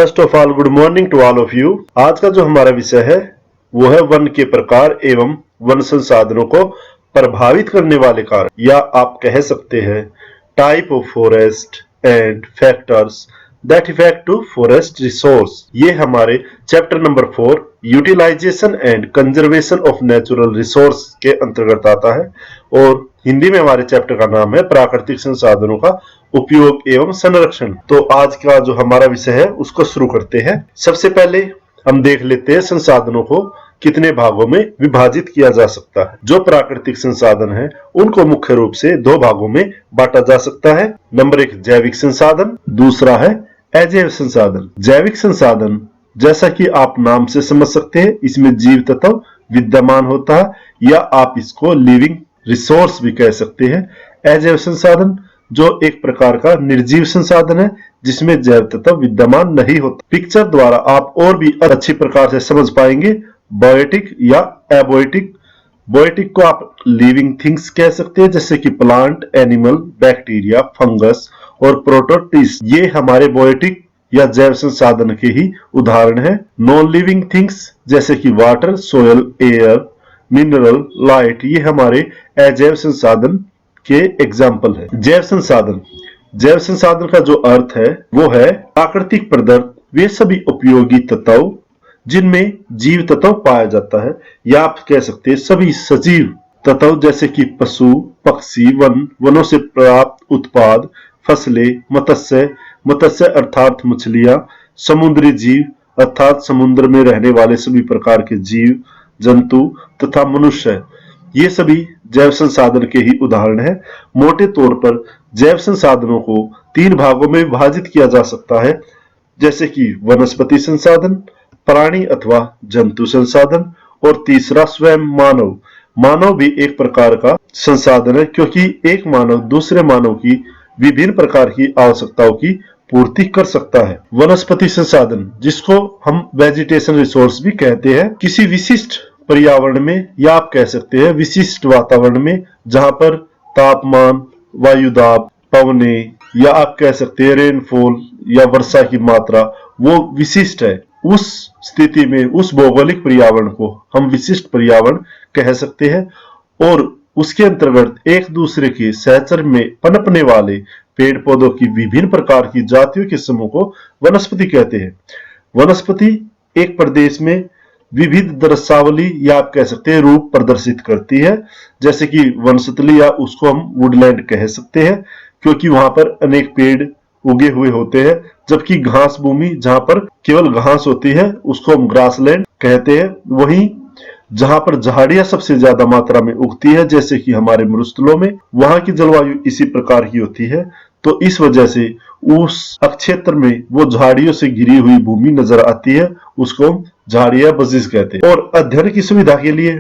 First of all good morning to all of you. आज का जो हमारा विषय है वो है वन के प्रकार एवं वन संसाधनों को प्रभावित करने वाले कारक, या आप कह सकते हैं type of forest and factors that effect to forest resource. ये हमारे chapter number 4 utilisation and conservation of natural resource के अंतर्गत आता है और हिंदी में हमारे चैप्टर का नाम है प्राकृतिक संसाधनों का उपयोग एवं संरक्षण। तो आज का जो हमारा विषय है उसको शुरू करते हैं। सबसे पहले हम देख लेते हैं संसाधनों को कितने भागों में विभाजित किया जा सकता है। जो प्राकृतिक संसाधन है उनको मुख्य रूप से दो भागों में बांटा जा सकता है। नंबर 1 जैविक संसाधन, दूसरा है अजैव संसाधन। जैविक संसाधन जैसा कि आप नाम से समझ सकते हैं इसमें जीव तत्व विद्यमान होता है, या आप इसको लिविंग रिसोर्स भी कह सकते हैं। अजैव संसाधन जो एक प्रकार का निर्जीव संसाधन है जिसमें जैव तत्व विद्यमान नहीं होता। पिक्चर द्वारा आप और भी अच्छी प्रकार से समझ पाएंगे बायोटिक या एबोटिक। बायोटिक को आप लिविंग थिंग्स कह सकते हैं जैसे कि प्लांट, एनिमल, बैक्टीरिया, फंगस और प्रोटोटिस्ट। ये हमारे बायोटिक या जैव संसाधन के ही उदाहरण है। नॉन लिविंग थिंग्स जैसे कि water, soil, air, mineral, light, ये हमारे अजैव संसाधन के एग्जाम्पल है। जैव संसाधन, जैव संसाधन का जो अर्थ है वो है प्राकृतिक पदार्थ, वे सभी उपयोगी तत्व जिनमें जीव तत्व पाया जाता है, या आप कह सकते हैं सभी सजीव तत्व जैसे कि पशु, पक्षी, वनों से प्राप्त उत्पाद, फसलें, मत्स्य अर्थात मछलियां, समुद्री जीव अर्थात समुद्र में रहने वाले सभी प्रकार के जीव जंतु तथा मनुष्य, ये सभी जैव संसाधन के ही उदाहरण है। मोटे तौर पर जैव संसाधनों को 3 भागों में विभाजित किया जा सकता है जैसे कि वनस्पति संसाधन, प्राणी अथवा जंतु संसाधन और तीसरा स्वयं मानव। मानव भी एक प्रकार का संसाधन है क्योंकि एक मानव दूसरे मानव की विभिन्न प्रकार की आवश्यकताओं की पूर्ति कर सकता है। वनस्पति संसाधन जिसको हम वेजिटेशन रिसोर्स भी कहते हैं, किसी विशिष्ट पर्यावरण में या आप कह सकते हैं विशिष्ट वातावरण में जहां पर तापमान, वायुदाब, पवने या आप कह सकते हैं रेनफॉल या वर्षा की मात्रा वो विशिष्ट है, उस स्थिति में उस भौगोलिक पर्यावरण को हम विशिष्ट पर्यावरण कह सकते हैं। और उसके अंतर्गत एक दूसरे के सहचर्य में पनपने वाले पेड़ पौधों की विभिन्न प्रकार की जातियों के समूह को वनस्पति कहते हैं। वनस्पति एक प्रदेश में विविध दृश्यावली या आप कह सकते हैं रूप प्रदर्शित करती है, जैसे कि वनस्पति या उसको हम वुडलैंड कह सकते हैं क्योंकि वहां पर अनेक पेड़ उगे हुए होते हैं, जबकि घास भूमि जहां पर केवल घास होती है उसको हम ग्रासलैंड कहते हैं। वहीं जहां पर झाड़ियां सबसे ज्यादा मात्रा में उगती है जैसे कि हमारे मरुस्थलों में, वहां की जलवायु इसी प्रकार की होती है, तो इस वजह से उस क्षेत्र में वो झाड़ियों से घिरी हुई भूमि नजर आती है, उसको हम झाड़ियां बजिस कहते हैं। और अध्ययन की सुविधा के लिए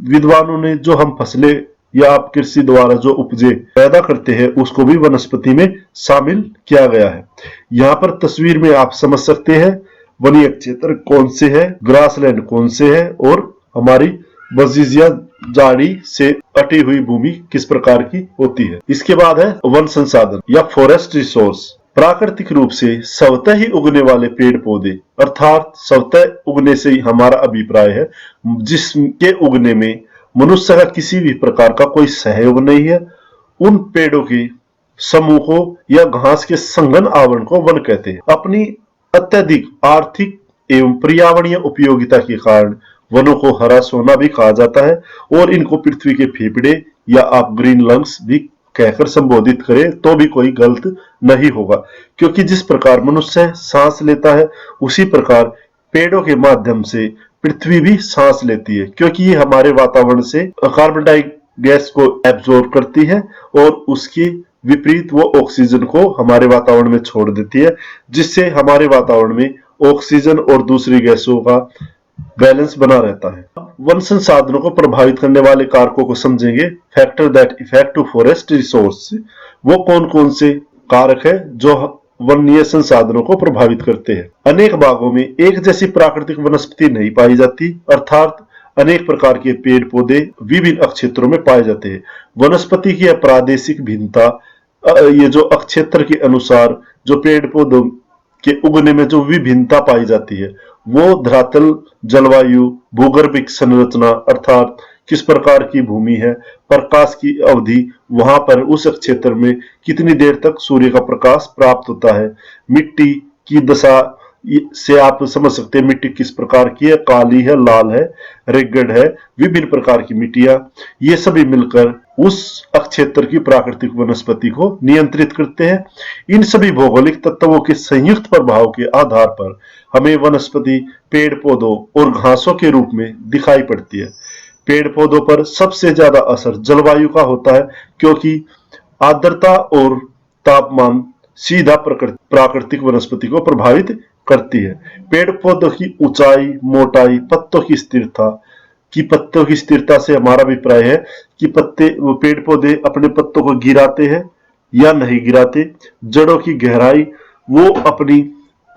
विद्वानों ने जो हम फसलें या आप कृषि द्वारा जो उपजे पैदा करते हैं उसको भी वनस्पति में शामिल किया गया है। यहाँ पर तस्वीर में आप समझ सकते हैं वनीय क्षेत्र कौन से है, ग्रासलैंड कौन से है और हमारी बजिस या झाड़ी से अटी हुई भूमि किस प्रकार की होती है। इसके बाद है वन संसाधन या फॉरेस्ट रिसोर्स। प्राकृतिक रूप से स्वतः ही उगने वाले पेड़ पौधे अर्थात स्वतः उगने से ही हमारा अभिप्राय है जिसके उगने में मनुष्य का किसी भी प्रकार का कोई सहयोग नहीं है, उन पेड़ों के समूह को या घास के संघन आवरण को वन कहते हैं। अपनी अत्यधिक आर्थिक एवं पर्यावरणीय उपयोगिता के कारण वनों को हरा सोना भी कहा जाता है और इनको पृथ्वी के फेफड़े या आप ग्रीन लंग्स भी कहकर संबोधित करें तो भी कोई गलत नहीं होगा, क्योंकि जिस प्रकार मनुष्य सांस लेता है उसी प्रकार पेड़ों के माध्यम से पृथ्वी भी सांस लेती है, क्योंकि ये हमारे वातावरण से कार्बन डाइऑक्साइड गैस को एब्जॉर्ब करती है और उसकी विपरीत वो ऑक्सीजन को हमारे वातावरण में छोड़ देती है, जिससे हमारे वातावरण में ऑक्सीजन और दूसरी गैसों का बैलेंस बना रहता है। वन संसाधनों को प्रभावित करने वाले कारकों को समझेंगे। Factor that effect to forest resource, वो कौन कौन से कारक है जो वन्य संसाधनों को प्रभावित करते हैं। अनेक भागों में एक जैसी प्राकृतिक वनस्पति नहीं पाई जाती, अर्थात अनेक प्रकार के पेड़ पौधे विभिन्न क्षेत्रों में पाए जाते हैं। वनस्पति की प्रादेशिक भिन्नता, ये जो क्षेत्र के अनुसार जो पेड़ पौधों के उगने में जो विभिन्नता पाई जाती है वो धरातल, जलवायु, भूगर्भिक संरचना अर्थात किस प्रकार की भूमि है, प्रकाश की अवधि, वहां पर उस क्षेत्र में कितनी देर तक सूर्य का प्रकाश प्राप्त होता है, मिट्टी की दशा से आप समझ सकते हैं मिट्टी किस प्रकार की है, काली है, लाल है, रेगड है, विभिन्न प्रकार की मिट्टियां, ये सभी मिलकर उस क्षेत्र की प्राकृतिक वनस्पति को नियंत्रित करते हैं। इन सभी भौगोलिक तत्वों के संयुक्त प्रभाव के आधार पर हमें वनस्पति पेड़ पौधों और घासों के रूप में दिखाई पड़ती है। पेड़ पौधों पर सबसे ज्यादा असर जलवायु का होता है क्योंकि आर्द्रता और तापमान सीधा प्राकृतिक वनस्पति को प्रभावित करती है। पेड़ पौधों की ऊंचाई, मोटाई, पत्तों की स्थिरता से हमारा अभिप्राय है कि पेड़ पौधे अपने पत्तों को गिराते हैं या नहीं गिराते। जड़ों की गहराई, वो अपनी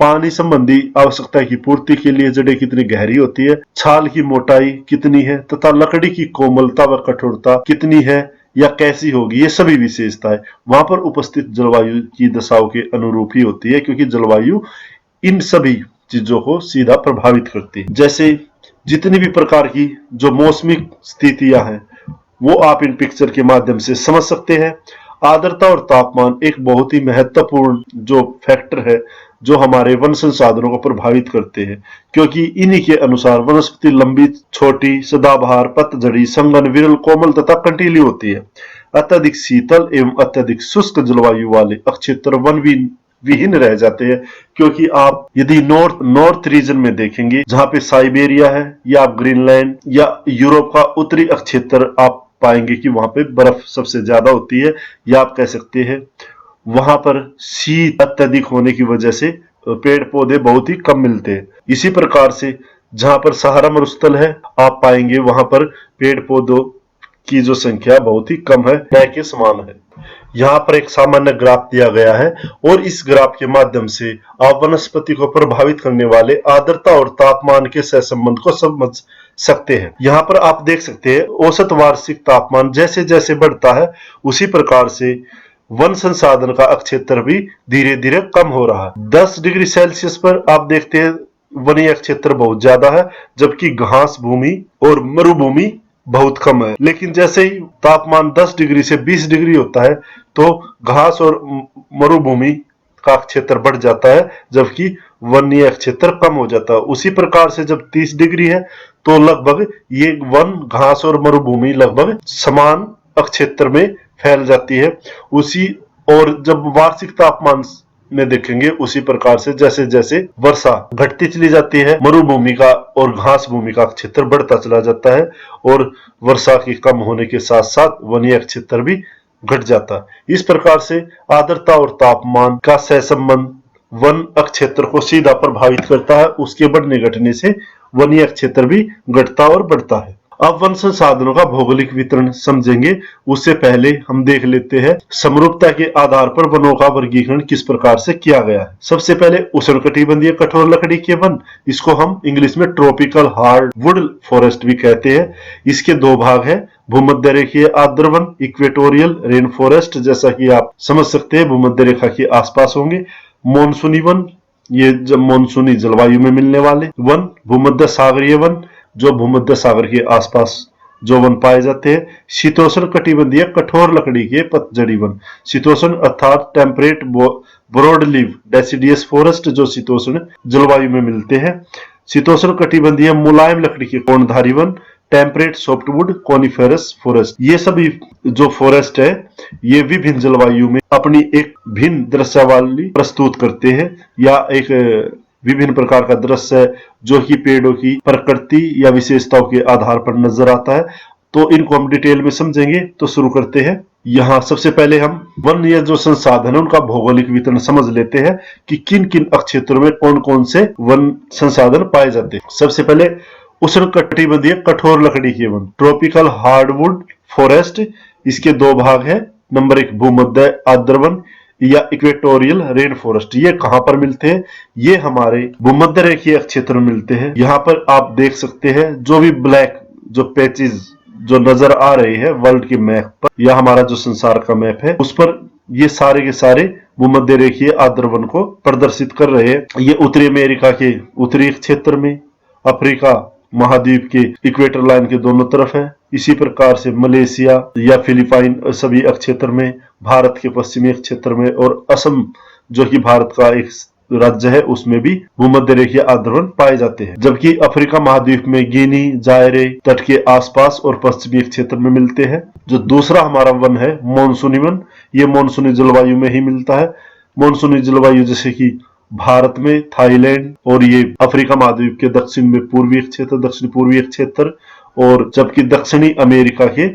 पानी संबंधी आवश्यकता की पूर्ति के लिए जड़ें कितनी गहरी होती है, छाल की मोटाई कितनी है तथा लकड़ी की कोमलता व कठोरता कितनी है या कैसी होगी, ये सभी विशेषताएं वहां पर उपस्थित जलवायु की दशाओं के अनुरूप ही होती है क्योंकि जलवायु इन सभी चीजों को सीधा प्रभावित करती है। जैसे जितनी भी प्रकार की जो मौसमी स्थितियां हैं वो आप इन पिक्चर के माध्यम से समझ सकते हैं। आर्द्रता और तापमान एक बहुत ही महत्वपूर्ण जो फैक्टर है जो हमारे वन संसाधनों को प्रभावित करते हैं क्योंकि इन्हीं के अनुसार वनस्पति लंबी, छोटी, सदाबहार, पतझड़ी, संघन, विरल, कोमल तथा कंटीली होती है। अत्यधिक शीतल एवं अत्यधिक शुष्क जलवायु वाले क्षेत्र वन विहीन रह जाते हैं क्योंकि आप यदि नॉर्थ रीजन में देखेंगे जहां पे साइबेरिया है या आप ग्रीनलैंड या यूरोप का उत्तरी क्षेत्र आप पाएंगे कि वहां पे बर्फ सबसे ज्यादा होती है या आप कह सकते हैं वहां पर शीत अत्यधिक होने की वजह से पेड़ पौधे बहुत ही कम मिलते हैं। इसी प्रकार से जहां पर सहारा मरुस्थल है आप पाएंगे वहां पर पेड़ पौधों की जो संख्या बहुत ही कम है, न के समान है। यहाँ पर एक सामान्य ग्राफ दिया गया है और इस ग्राफ के माध्यम से आप वनस्पति को प्रभावित करने वाले आर्द्रता और तापमान के सहसंबंध को समझ सकते हैं। यहाँ पर आप देख सकते हैं औसत वार्षिक तापमान जैसे जैसे बढ़ता है उसी प्रकार से वन संसाधन का क्षेत्र भी धीरे धीरे कम हो रहा है। 10 डिग्री सेल्सियस पर आप देखते हैं वनीय क्षेत्र बहुत ज्यादा है जबकि घास भूमि और मरुभूमि बहुत कम है। लेकिन जैसे ही तापमान 10 डिग्री से 20 डिग्री होता है तो घास और मरुभूमि का क्षेत्र बढ़ जाता है जबकि वनीय क्षेत्र कम हो जाता है। उसी प्रकार से जब 30 डिग्री है तो लगभग ये वन, घास और मरुभूमि लगभग समान क्षेत्र में फैल जाती है। और जब वार्षिक तापमान में देखेंगे उसी प्रकार से जैसे जैसे वर्षा घटती चली जाती है मरुभूमि का और घास भूमि का क्षेत्र बढ़ता चला जाता है और वर्षा की कम होने के साथ साथ वनीय क्षेत्र भी घट जाता है। इस प्रकार से आर्द्रता और तापमान का सहसंबंध वन क्षेत्र को सीधा प्रभावित करता है। उसके बढ़ने घटने से वनीय क्षेत्र भी घटता और बढ़ता है। अब वन संसाधनों का भौगोलिक वितरण समझेंगे उससे पहले हम देख लेते हैं समरूपता के आधार पर वनों का वर्गीकरण किस प्रकार से किया गया है। सबसे पहले उष्णकटिबंधीय कठोर लकड़ी के वन, इसको हम इंग्लिश में ट्रॉपिकल हार्डवुड फॉरेस्ट भी कहते हैं। इसके दो भाग है, भूमध्य रेखीय आर्द्र वन इक्वेटोरियल रेन फॉरेस्ट, जैसा कि आप समझ सकते हैं भूमध्य रेखा के आसपास होंगे। मॉनसूनी वन, ये जब मॉनसूनी जलवायु में मिलने वाले वन। भूमध्य सागरीय वन, जो भूमध्य सागर के आसपास जो वन पाए जाते हैं। शीतोष्ण कटिबंधीय कठोर लकड़ी के पतझड़ी वन, शीतोष्ण अर्थात temperate broad leave deciduous forest, जो शीतोष्ण जलवायु में मिलते हैं। शीतोष्ण कटिबंधीय मुलायम लकड़ी के कोणधारी वन, टेम्परेट सॉफ्टवुड कॉनिफेरस फॉरेस्ट। ये सभी जो फॉरेस्ट है ये विभिन्न जलवायु में अपनी एक भिन्न दृश्यावली प्रस्तुत करते हैं या एक विभिन्न प्रकार का दृश्य जो कि पेड़ों की प्रकृति या विशेषताओं के आधार पर नजर आता है। तो इनको हम डिटेल में समझेंगे। तो शुरू करते हैं। यहाँ सबसे पहले हम वन या जो संसाधन है उनका भौगोलिक वितरण समझ लेते हैं कि किन किन क्षेत्रों में कौन कौन से वन संसाधन पाए जाते हैं। सबसे पहले उष्णकटिबंधीय कठोर लकड़ी के वन, ट्रॉपिकल हार्डवुड फॉरेस्ट। इसके दो भाग है। नंबर 1 भूमध्य आर्द्र वन या इक्वेटोरियल रेन फॉरेस्ट। ये कहां पर मिलते हैं? ये हमारे भूमध्य रेखीय क्षेत्र में मिलते हैं। यहाँ पर आप देख सकते हैं जो भी ब्लैक जो पैचेस जो नजर आ रही है वर्ल्ड के मैप पर या हमारा जो संसार का मैप है उस पर ये सारे के सारे भूमध्य रेखीय आर्द्रवन को प्रदर्शित कर रहे हैं। ये उत्तरी अमेरिका के उत्तरी क्षेत्र में, अफ्रीका महाद्वीप के इक्वेटर लाइन के दोनों तरफ है। इसी प्रकार से मलेशिया या फिलीपाइन सभी क्षेत्र में, भारत के पश्चिमी क्षेत्र में, और असम जो कि भारत का एक राज्य है उसमें भी भूमध्य रेखीय आर्द्रवन पाए जाते हैं। जबकि अफ्रीका महाद्वीप में गिनी, जायरे तट के आसपास और पश्चिमी क्षेत्र में मिलते हैं। जो दूसरा हमारा वन है मानसूनी वन, ये मानसूनी जलवायु में ही मिलता है। मानसूनी जलवायु जैसे कि भारत में, थाईलैंड, और ये अफ्रीका महाद्वीप के दक्षिण में पूर्वी क्षेत्र, दक्षिण पूर्वी क्षेत्र, और जबकि दक्षिणी अमेरिका के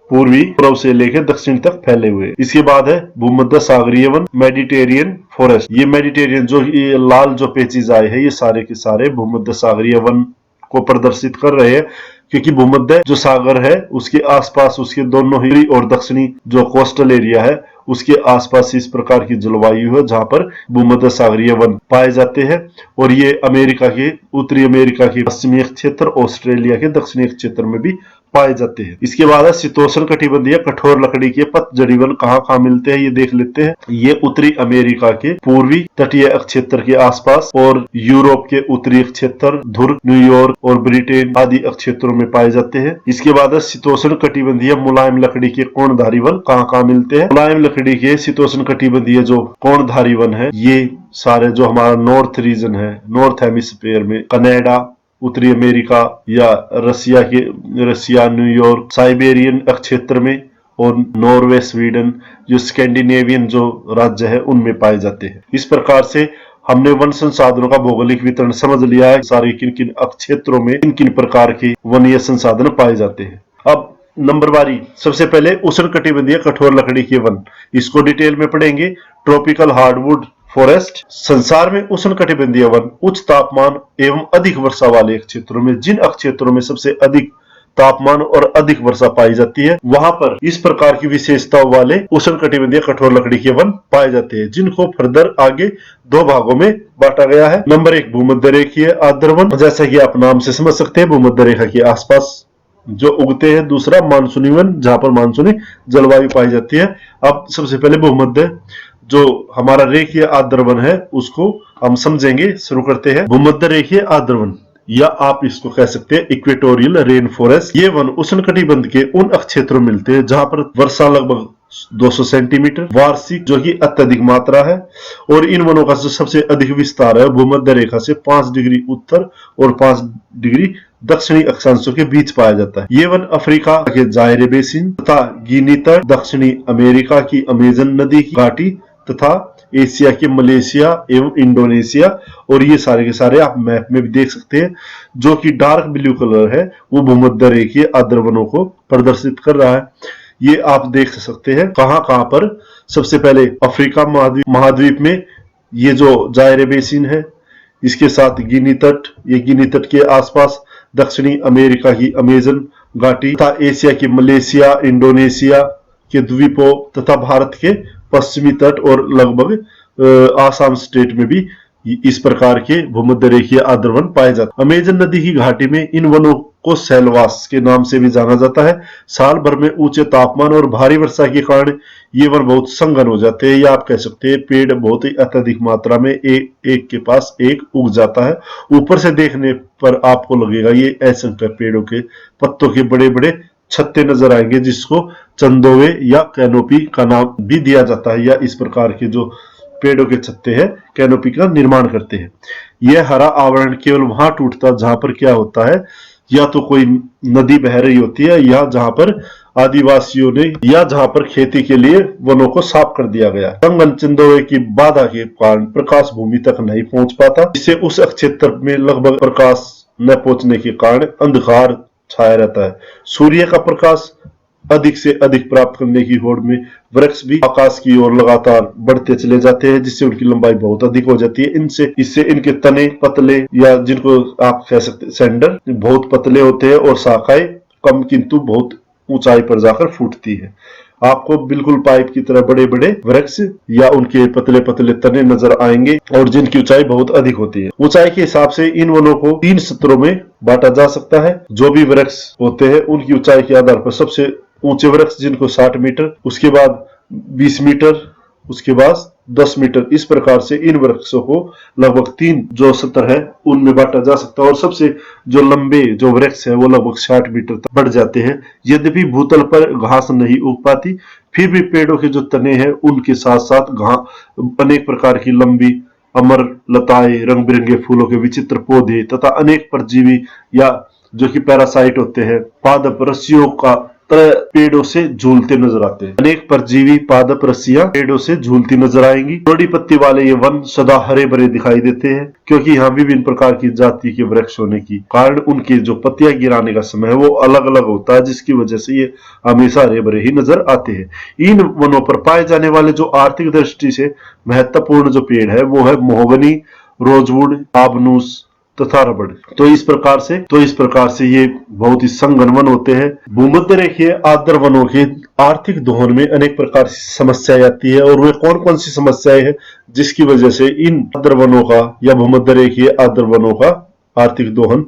पूर्वी पूर्व से लेकर दक्षिण तक फैले हुए। इसके बाद है भूमध्य सागरीय वन, मेडिटेरियन फॉरेस्ट। ये मेडिटेरियन जो ये लाल जो पेचीज आए हैं, ये सारे के सारे भूमध्य सागरीय वन को प्रदर्शित कर रहे हैं, क्योंकि भूमध्य जो सागर है उसके आसपास, उसके दोनों ही और दक्षिणी जो कोस्टल एरिया है उसके आसपास इस प्रकार की जलवायु है जहां पर भूमध्य सागरीय वन पाए जाते हैं। और ये अमेरिका के उत्तरी अमेरिका के पश्चिमी क्षेत्र, ऑस्ट्रेलिया के दक्षिणी क्षेत्र में भी पाए जाते हैं। इसके बाद है शीतोष्ण कटिबंधीय कठोर लकड़ी के पतझड़ी वन कहाँ कहाँ मिलते हैं ये देख लेते हैं। ये उत्तरी अमेरिका के पूर्वी तटीय क्षेत्र के आसपास और यूरोप के उत्तरी क्षेत्र, ध्रुव, न्यूयॉर्क और ब्रिटेन आदि क्षेत्रों में पाए जाते हैं। इसके बाद है शीतोष्ण कटिबंधीय मुलायम लकड़ी के कोणधारी वन कहाँ कहाँ मिलते हैं। मुलायम लकड़ी के शीतोष्ण कटिबंधीय जो कोणधारी वन है, ये सारे जो हमारा नॉर्थ रीजन है, नॉर्थ हेमिस्फीयर में कनाडा, उत्तरी अमेरिका या रसिया, न्यूयॉर्क, साइबेरियन क्षेत्र में, और नॉर्वे, स्वीडन, जो स्कैंडिनेवियन जो राज्य है उनमें पाए जाते हैं। इस प्रकार से हमने वन संसाधनों का भौगोलिक वितरण समझ लिया है, सारे किन किन क्षेत्रों में किन किन प्रकार के वनीय संसाधन पाए जाते हैं। अब नंबरवारी, सबसे पहले उष्णकटिबंधीय कठोर लकड़ी के वन, इसको डिटेल में पढ़ेंगे। Tropical hardwood forest. संसार में उष्णकटिबंधीय वन उच्च तापमान एवं अधिक वर्षा वाले क्षेत्रों में, जिन क्षेत्रों में सबसे अधिक तापमान और अधिक वर्षा पाई जाती है वहां पर इस प्रकार की विशेषताओं वाले उष्णकटिबंधीय कठोर लकड़ी के वन पाए जाते हैं, जिनको फर्दर आगे दो भागों में बांटा गया है। नंबर 1 भूमध्य रेखीय आर्द्रवन, जैसा कि आप नाम से समझ सकते हैं भूमध्य रेखा के आसपास जो उगते हैं। दूसरा मानसूनी वन, जहां पर मानसूनी जलवायु पाई जाती है। अब सबसे पहले भूमध्य जो हमारा रेखीय आर्द्रवन है उसको हम समझेंगे। शुरू करते हैं। भूमध्य रेखीय आर्द्रवन, या आप इसको कह सकते हैं इक्वेटोरियल रेन फॉरेस्ट। ये वन उष्णकटिबंध के उन क्षेत्रों में मिलते हैं जहां पर वर्षा लगभग 200 सेंटीमीटर वार्षिक जो कि अत्यधिक मात्रा है, और इन वनों का जो सबसे अधिक विस्तार है भूमध्य रेखा से 5 डिग्री उत्तर और 5 डिग्री दक्षिणी अक्षांशों के बीच पाया जाता है। ये वन अफ्रीका के जायरे बेसिन तथा गिनी तट, दक्षिणी अमेरिका की अमेजन नदी की घाटी तथा एशिया के मलेशिया एवं इंडोनेशिया, और ये सारे के सारे आप मैप में भी देख सकते हैं। जो कि डार्क ब्लू कलर है वो भूमध्य रेखीय आर्द्रवनों को प्रदर्शित कर रहा है। ये आप देख सकते हैं कहां कहां पर। सबसे पहले अफ्रीका महाद्वीप में ये जो जायरे बेसिन है, इसके साथ गिनी तट, ये गिनी तट के आसपास दक्षिणी अमेरिका की अमेजन घाटी तथा एशिया के मलेशिया, इंडोनेशिया के द्वीपों तथा भारत के पश्चिमी तट और लगभग आसाम स्टेट में भी इस प्रकार के भूमध्य रेखीय आर्द्रवन पाए जाते हैं। अमेजन नदी की घाटी में इन वनों को सेलवास के नाम से भी जाना जाता है। साल भर में ऊंचे तापमान और भारी वर्षा के कारण ये वन बहुत संघन हो जाते हैं, या आप कह सकते हैं पेड़ बहुत ही अत्यधिक मात्रा में एक के पास एक उग जाता है। ऊपर से देखने पर आपको लगेगा ये असंख्य पेड़ों के पत्तों के बड़े बड़े छत्ते नजर आएंगे, जिसको चंदोवे या कैनोपी का नाम भी दिया जाता है, या इस प्रकार के जो पेड़ों के छत्ते हैं कैनोपी का निर्माण करते हैं। यह हरा आवरण केवल वहां टूटता जहां पर क्या होता है, या तो कोई नदी बह रही होती है, या जहां पर आदिवासियों ने, या जहां पर खेती के लिए वनों को साफ कर दिया गया। संघन चंदोवे की बाधा के कारण प्रकाश भूमि तक नहीं पहुंच पाता, इससे उस क्षेत्र में लगभग प्रकाश न पहुंचने के कारण अंधकार छाया रहता है। सूर्य का प्रकाश अधिक से अधिक प्राप्त करने की होड़ में वृक्ष भी आकाश की ओर लगातार बढ़ते चले जाते हैं, जिससे उनकी लंबाई बहुत अधिक हो जाती है। इससे इनके तने पतले, या जिनको आप कह सकते हैं सेंडर, बहुत पतले होते हैं, और शाखाएं कम किंतु बहुत ऊंचाई पर जाकर फूटती है। आपको बिल्कुल पाइप की तरह बड़े बड़े वृक्ष या उनके पतले पतले तने नजर आएंगे, और जिनकी ऊंचाई बहुत अधिक होती है। ऊंचाई के हिसाब से इन वनों को 3 सत्रों में बांटा जा सकता है। जो भी वृक्ष होते हैं उनकी ऊंचाई के आधार पर सबसे ऊंचे वृक्ष जिनको 60 मीटर, उसके बाद 20 मीटर, उसके बाद 10 मीटर। इस प्रकार से इन वृक्षों को लगभग 3 जो सत्र है उनमें बांटा जा सकता है और सबसे जो लंबे जो वृक्ष है वो लगभग 60 मीटर तक बढ़ जाते हैं। यद्यपि भूतल पर घास नहीं उग पाती, फिर भी पेड़ों के जो तने हैं उनके साथ साथ अनेक प्रकार की लंबी अमर लताएं, रंग बिरंगे फूलों के विचित्र पौधे तथा अनेक परजीवी या जो कि पैरासाइट होते हैं पादप रस्सियों का पेड़ों से झूलते नजर आते हैं। अनेक परजीवी पादप रस्सियां पेड़ों से झूलती नजर आएंगी। बड़ी पत्ती वाले ये वन सदा हरे भरे दिखाई देते हैं क्योंकि यहाँ विभिन्न प्रकार की जाति के वृक्ष होने की कारण उनकी जो पत्तियां गिराने का समय है वो अलग अलग होता है, जिसकी वजह से ये हमेशा हरे भरे ही नजर आते हैं। इन वनों पर पाए जाने वाले जो आर्थिक दृष्टि से महत्वपूर्ण जो पेड़ है वो है मोहगनी, रोजवुड, आबनूस तथा रबड़। तो इस प्रकार से ये बहुत ही संघन वन होते हैं। भूमध्य रेखीय आर्द्र वनों के आर्थिक दोहन में अनेक प्रकार की समस्याएं आती है और वे कौन कौन सी समस्याएं हैं जिसकी वजह से इन आर्द्र वनों का या भूमध्य रेखीय आर्द्र वनों का आर्थिक दोहन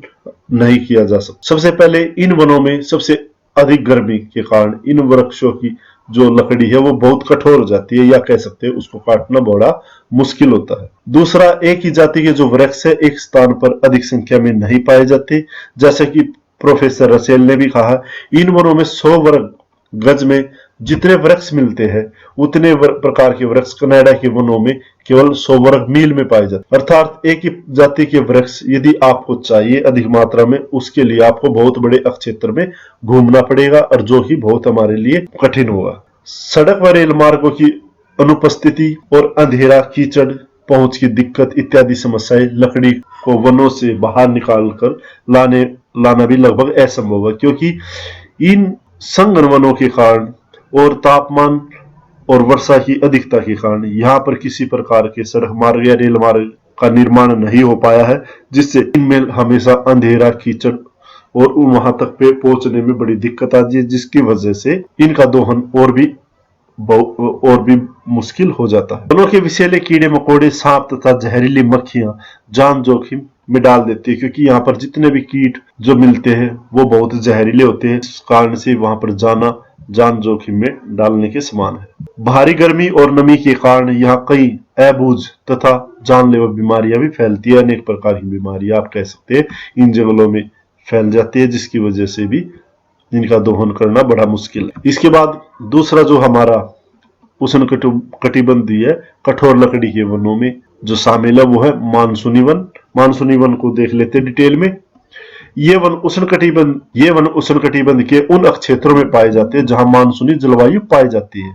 नहीं किया जा सकता। सबसे पहले इन वनों में सबसे अधिक गर्मी के कारण इन वृक्षों की जो लकड़ी है वो बहुत कठोर हो जाती है या कह सकते हैं उसको काटना बड़ा मुश्किल होता है। दूसरा, एक ही जाति के जो वृक्ष है एक स्थान पर अधिक संख्या में नहीं पाए जाते। जैसा कि प्रोफेसर रसेल ने भी कहा, इन वनों में 100 वर्ग गज में जितने वृक्ष मिलते हैं उतने प्रकार के वृक्ष कनाडा के वनों में केवल 100 वर्ग मील में पाए जाते। अर्थात एक ही जाति के वृक्ष यदि आपको चाहिए अधिक मात्रा में, उसके लिए आपको बहुत बड़े क्षेत्र में घूमना पड़ेगा और जो कि बहुत हमारे लिए कठिन होगा। सड़क व रेल मार्गों की अनुपस्थिति और अंधेरा, कीचड़, पहुंच की दिक्कत इत्यादि समस्याएं लकड़ी को वनों से बाहर निकाल कर लाना भी लगभग असंभव है क्योंकि इन संघन वनों के कारण और तापमान और वर्षा की अधिकता के कारण यहाँ पर किसी प्रकार के सड़क मार्ग या रेल मार्ग का निर्माण नहीं हो पाया है, जिससे इनमें हमेशा अंधेरा, कीचड़ और वहां तक पे पहुंचने में बड़ी दिक्कत आती है, जिसकी वजह से इनका दोहन और भी मुश्किल हो जाता है। वनों के विषैले कीड़े मकोड़े, सांप तथा जहरीली मक्खियां जान जोखिम में डाल देती है क्योंकि यहाँ पर जितने भी कीट जो मिलते हैं वो बहुत जहरीले होते हैं। इस कारण से वहां पर जाना जान जोखिम में डालने के समान है। भारी गर्मी और नमी के कारण यहाँ कई अबूझ तथा जानलेवा बीमारियां भी फैलती है। अनेक प्रकार की बीमारियां आप कह सकते हैं इन जंगलों में फैल जाती है, जिसकी वजह से भी इनका दोहन करना बड़ा मुश्किल है। इसके बाद दूसरा जो हमारा उष्णकटिबंधीय कठोर लकड़ी के वनों में जो शामिल है वो है मानसूनी वन। मानसूनी वन को देख लेते हैं डिटेल में। ये वन उष्णकटिबंध के उन क्षेत्रों में पाए जाते हैं जहां मानसूनी जलवायु पाई जाती है।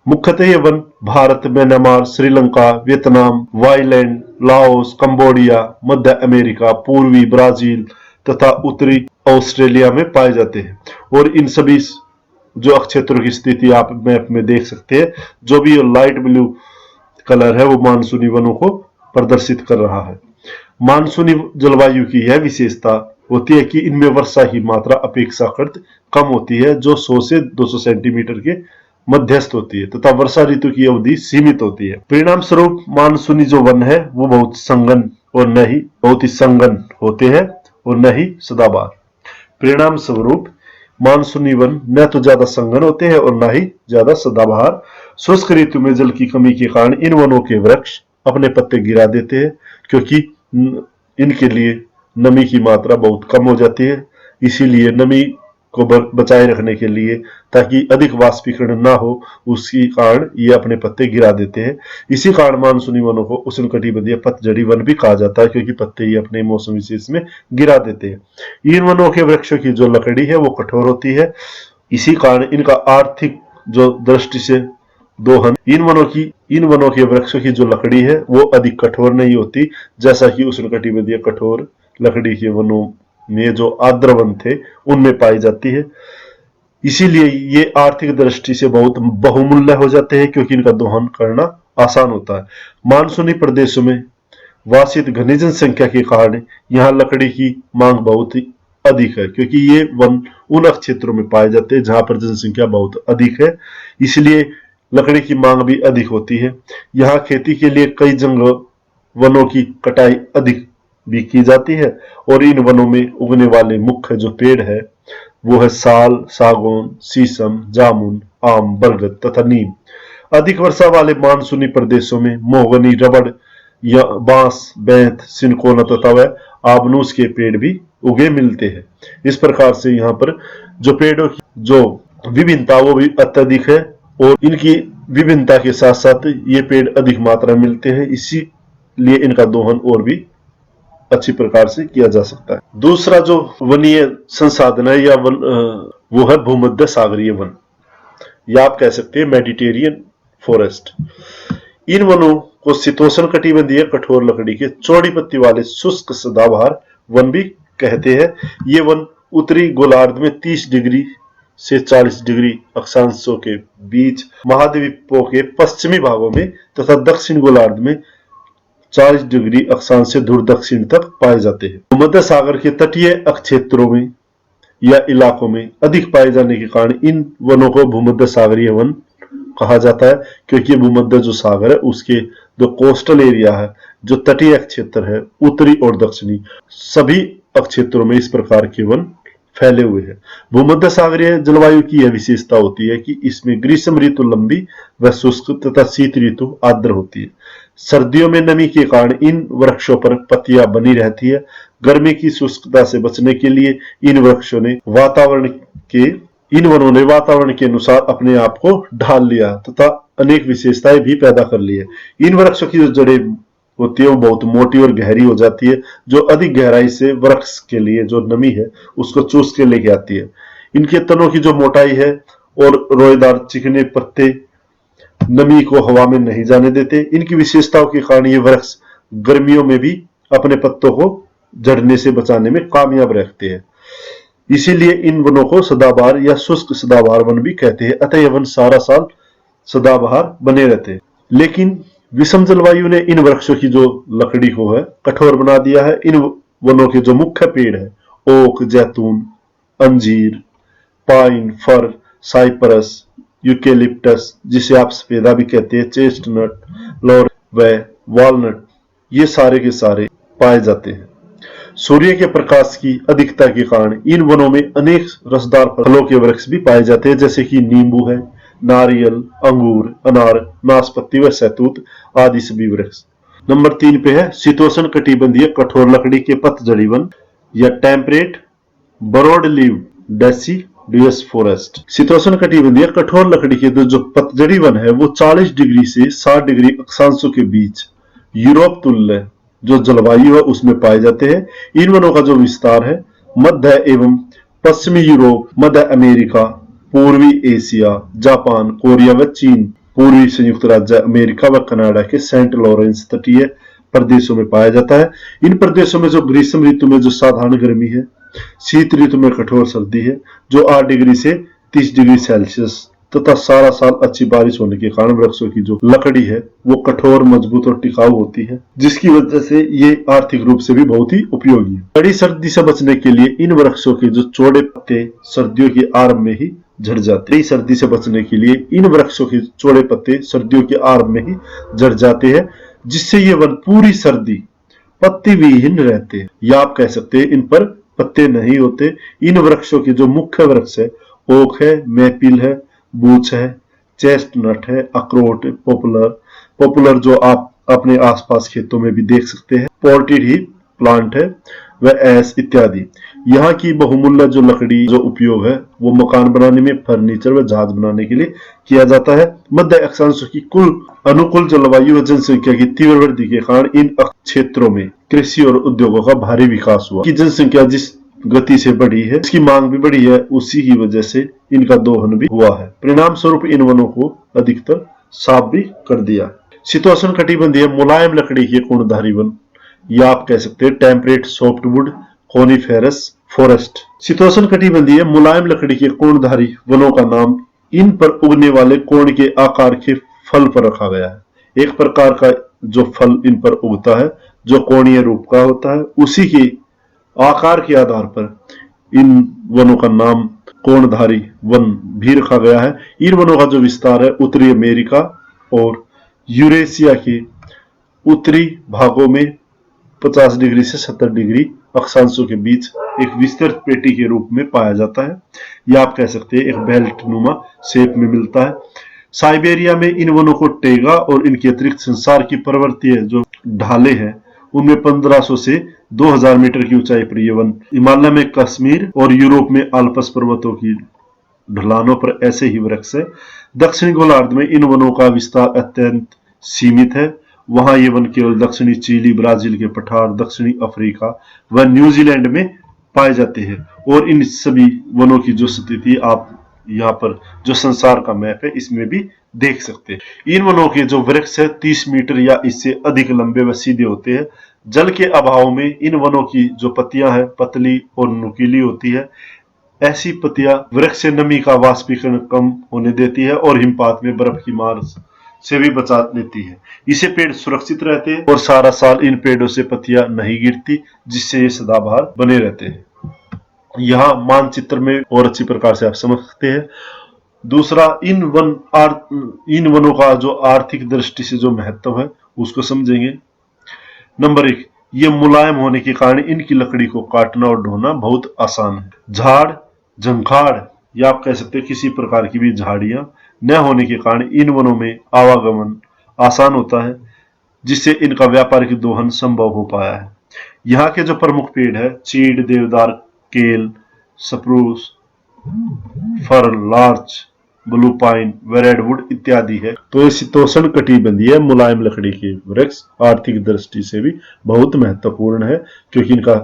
मुख्यतः ये वन Bharat, Myanmar, Sri Lanka, Vietnam, Thailand, Laos, Cambodia, मध्य अमेरिका, पूर्वी ब्राजील तथा उत्तरी ऑस्ट्रेलिया में पाए जाते हैं। और इन सभी जो क्षेत्रों की स्थिति आप मैप में देख सकते हैं, जो भी लाइट ब्लू कलर है वो मानसूनी वनों को प्रदर्शित कर रहा है। मानसूनी जलवायु की यह विशेषता होती है कि इनमें वर्षा की मात्रा अपेक्षाकृत कम होती है, जो 100 से 200 सेंटीमीटर के मध्यस्थ होती है तथा वर्षा ऋतु की अवधि सीमित होती है। परिणाम स्वरूप मानसूनी जो वन है वो बहुत ही संघन होते हैं और न ही सदाबहार। परिणाम स्वरूप मानसूनी वन न तो ज्यादा संघन होते हैं और न ही ज्यादा सदाबहार। शुष्क ऋतु में जल की कमी के कारण इन वनों के वृक्ष अपने पत्ते गिरा देते हैं क्योंकि इनके लिए नमी की मात्रा बहुत कम हो जाती है। इसीलिए नमी को बचाए रखने के लिए, ताकि अधिक वाष्पीकरण ना हो, उसके कारण ये अपने पत्ते गिरा देते हैं। इसी कारण मानसूनी वनों को उष्णकटिबंधीय पतझड़ी वन भी कहा जाता है क्योंकि पत्ते ये अपने मौसम विशेष में गिरा देते हैं। इन वनों के वृक्षों की जो लकड़ी है वो कठोर होती है। इसी कारण इनका आर्थिक जो दृष्टि से दोहन, इन वनों के वृक्षों की जो लकड़ी है वो अधिक कठोर नहीं होती, जैसा कि उष्णकटिबंधीय कठोर लकड़ी के वनों में जो आर्द्र वन थे उनमें पाई जाती है। इसीलिए ये आर्थिक दृष्टि से बहुत बहुमूल्य हो जाते हैं क्योंकि इनका दोहन करना आसान होता है। मानसूनी प्रदेशों में वासित घनी जनसंख्या के कारण यहाँ लकड़ी की मांग बहुत ही अधिक है क्योंकि ये वन उन क्षेत्रों में पाए जाते हैं जहां पर जनसंख्या बहुत अधिक है, इसलिए लकड़ी की मांग भी अधिक होती है। यहाँ खेती के लिए कई जंगल वनों की कटाई अधिक भी की जाती है और इन वनों में उगने वाले मुख्य जो पेड़ है वो है साल, सागौन, शीशम, जामुन, आम, बरगद तथा नीम। अधिक वर्षा वाले मानसूनी प्रदेशों में मोहगनी, रबड़ या बांस, बैंत, सिनकोना तथा वह आबनूस के पेड़ भी उगे मिलते हैं। इस प्रकार से यहाँ पर जो पेड़ों की जो विभिन्नता वो भी अत्यधिक है और इनकी विभिन्नता के साथ साथ ये पेड़ अधिक मात्रा में मिलते हैं, इसीलिए इनका दोहन और भी अच्छी प्रकार से किया जा सकता है। दूसरा जो वनीय संसाधन है या वन वो है भूमध्य सागरीय वन, या आप कह सकते हैं मेडिटेरियन फॉरेस्ट। इन वनों को शीतोष्ण कटिबंधीय कठोर लकड़ी के चौड़ी पत्ती वाले शुष्क सदाबहार वन भी कहते हैं। ये वन उत्तरी गोलार्ध में 30 डिग्री से 40 डिग्री अक्षांशों के बीच, महाद्वीपों के पश्चिमी भागों में तथा दक्षिण गोलार्ध में 40 डिग्री अक्षांश से दूर दक्षिण तक पाए जाते हैं। भूमध्य सागर के तटीय क्षेत्रों में या इलाकों में अधिक पाए जाने के कारण इन वनों को भूमध्य सागरीय वन कहा जाता है, क्योंकि भूमध्य जो सागर है उसके जो कोस्टल एरिया है, जो तटीय क्षेत्र है, उत्तरी और दक्षिणी सभी क्षेत्रों में इस प्रकार के वन फैले हुए हैं। भूमध्य सागरीय जलवायु की यह विशेषता होती है कि इसमें ग्रीष्म ऋतु लंबी व शुष्क तथा शीत ऋतु आर्द्र होती है। सर्दियों में नमी के कारण इन वृक्षों पर पत्तियां बनी रहती है। गर्मी की शुष्कता से बचने के लिए इन वनों ने वातावरण के अनुसार अपने आप को ढाल लिया तथा अनेक विशेषताएं भी पैदा कर ली है। इन वृक्षों की जो जड़ें होती है वो बहुत मोटी और गहरी हो जाती है, जो अधिक गहराई से वृक्ष के लिए जो नमी है उसको चूस के लेके आती है। इनके तनों की जो मोटाई है और रोएदार चिकने पत्ते नमी को हवा में नहीं जाने देते। इनकी विशेषताओं के कारण ये वृक्ष गर्मियों में भी अपने पत्तों को झड़ने से बचाने में कामयाब रहते हैं। इसीलिए इन वनों को सदाबहार या शुष्क सदाबहार वन भी कहते हैं। अतः यह वन सारा साल सदाबहार बने रहते हैं। लेकिन विषम जलवायु ने इन वृक्षों की जो लकड़ी को है कठोर बना दिया है। इन वनों के जो मुख्य पेड़ है ओक, जैतून, अंजीर, पाइन, फर, साइप्रस, यूकेलिप्टस जिसे आप सफेदा भी कहते हैं, चेस्टनट, लॉरेल व वॉलनट, ये सारे के सारे पाए जाते हैं। सूर्य के प्रकाश की अधिकता के कारण इन वनों में अनेक रसदार फलों के वृक्ष भी पाए जाते हैं, जैसे कि नींबू है, नारियल, अंगूर, अनार, नाशपाती व सहतूत आदि सभी वृक्ष। नंबर 3 पे है शीतोष्ण कटिबंधीय कठोर लकड़ी के पतझड़ी वन या temperate broad leave deciduous forest. शीतोष्ण कटिबंधीय कठोर लकड़ी के जो पतझड़ी वन है वो 40 डिग्री से 60 डिग्री अक्षांशों के बीच यूरोप तुल्य जो जलवायु है उसमें पाए जाते हैं। इन वनों का जो विस्तार है मध्य एवं पश्चिमी यूरोप, मध्य अमेरिका, पूर्वी एशिया, जापान, कोरिया व चीन, पूर्वी संयुक्त राज्य अमेरिका व कनाडा के सेंट लॉरेंस तटीय प्रदेशों में पाया जाता है। इन प्रदेशों में जो ग्रीष्म ऋतु में जो साधारण गर्मी है, शीत ऋतु में कठोर सर्दी है जो 8 डिग्री से 30 डिग्री सेल्सियस तथा सारा साल अच्छी बारिश होने के कारण वृक्षों की जो लकड़ी है वो कठोर, मजबूत और टिकाऊ होती है, जिसकी वजह से ये आर्थिक रूप से भी बहुत ही उपयोगी है। कड़ी सर्दी से बचने के लिए इन वृक्षों के जो चौड़े पत्ते सर्दियों के आरंभ में ही झड़ जाते हैं। सर्दी से बचने के लिए इन वृक्षों के चौड़े पत्ते सर्दियों के आरंभ में ही झड़ जाते हैं, जिससे ये वन पूरी सर्दी पत्ती विहीन रहते हैं, या आप कह सकते हैं इन पर पत्ते नहीं होते। इन वृक्षों के जो मुख्य वृक्ष है ओक है, मैपिल है, बूच है, चेस्टनट है, अखरोट, पॉपुलर जो आप अपने आसपास खेतों में भी देख सकते हैं, पोर्टेड ही प्लांट है व एस इत्यादि। यहाँ की बहुमूल्य जो लकड़ी जो उपयोग है वो मकान बनाने में, फर्नीचर व जहाज बनाने के लिए किया जाता है। मध्य अक्षांशों की कुल अनुकूल जलवायु व जनसंख्या की तीव्र वृद्धि के कारण इन क्षेत्रों में कृषि और उद्योगों का भारी विकास हुआ। की जनसंख्या जिस गति से बढ़ी है, इसकी मांग भी बढ़ी है, उसी की वजह से इनका दोहन भी हुआ है। परिणाम स्वरूप इन वनों को अधिकतर साफ भी कर दिया। शीतोष्ण कटिबंधीय मुलायम लकड़ी के कोणधारी वन, या आप कह सकते हैं टेम्परेट सॉफ्टवुड कोनिफेरस फॉरेस्ट। शीतोष्ण कटिबंधीय मुलायम लकड़ी के कोणधारी वनों का नाम इन पर उगने वाले कोण के आकार के फल पर रखा गया है। एक प्रकार का जो फल इन पर उगता है जो कोणीय रूप का होता है, उसी के आकार के आधार पर इन वनों का नाम कोणधारी वन भी रखा गया है। इन वनों का जो विस्तार है उत्तरी अमेरिका और यूरेशिया के उत्तरी भागों में 50 डिग्री से 70 डिग्री अक्षांशों के बीच एक विस्तृत पेटी के रूप में पाया जाता है, या आप कह सकते हैं एक बेल्ट नुमा शेप में मिलता है। साइबेरिया में इन वनों को टेगा और इनके अतिरिक्त संसार की पर्वतीय जो ढाले हैं उनमें 1500 से 2000 मीटर की ऊंचाई पर ये वन, हिमालय में कश्मीर और यूरोप में आल्प्स पर्वतों की ढलानों पर ऐसे ही वृक्ष है। दक्षिणी गोलार्ध में इन वनों का विस्तार अत्यंत सीमित है। वहां ये वन केवल दक्षिणी चिली, ब्राजील के पठार, दक्षिणी अफ्रीका व न्यूजीलैंड में पाए जाते हैं। और इन सभी वनों की जो स्थिति आप यहाँ पर जो संसार का मैप है इसमें भी देख सकते हैं। इन वनों के जो वृक्ष है 30 मीटर या इससे अधिक लंबे व सीधे होते हैं। जल के अभाव में इन वनों की जो पत्तियां हैं पतली और नुकीली होती है। ऐसी पत्तियां वृक्ष से नमी का वाष्पीकरण कम होने देती है और हिमपात में बर्फ की मार से भी बचा लेती है। इसे पेड़ सुरक्षित रहते हैं और सारा साल इन पेड़ों से पत्तियां नहीं गिरती, जिससे ये सदाबहार बने रहते हैं। यहाँ मानचित्र में और अच्छी प्रकार से आप समझ सकते हैं। दूसरा, इन वनों का जो आर्थिक दृष्टि से जो महत्व है उसको समझेंगे। नंबर 1, ये मुलायम होने के कारण इनकी लकड़ी को काटना और ढोना बहुत आसान है। झाड़, झंखाड़ या आप कह सकते हैं किसी प्रकार की भी झाड़ियां न होने के कारण इन वनों में आवागमन आसान होता है, जिससे इनका व्यापारिक दोहन संभव हो पाया है। यहाँ के जो प्रमुख पेड़ है चीड़, देवदार, केल, सप्रूस, फर, लार्च, ब्लू पाइन व रेडवुड इत्यादि है। तो शीतोष्ण कटिबंधीय मुलायम लकड़ी के वृक्ष आर्थिक दृष्टि से भी बहुत महत्वपूर्ण है, क्योंकि इनका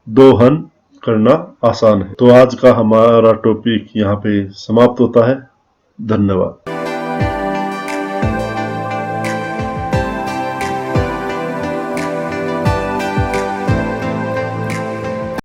दोहन करना आसान है। तो आज का हमारा टॉपिक यहाँ पे समाप्त होता है। धन्यवाद।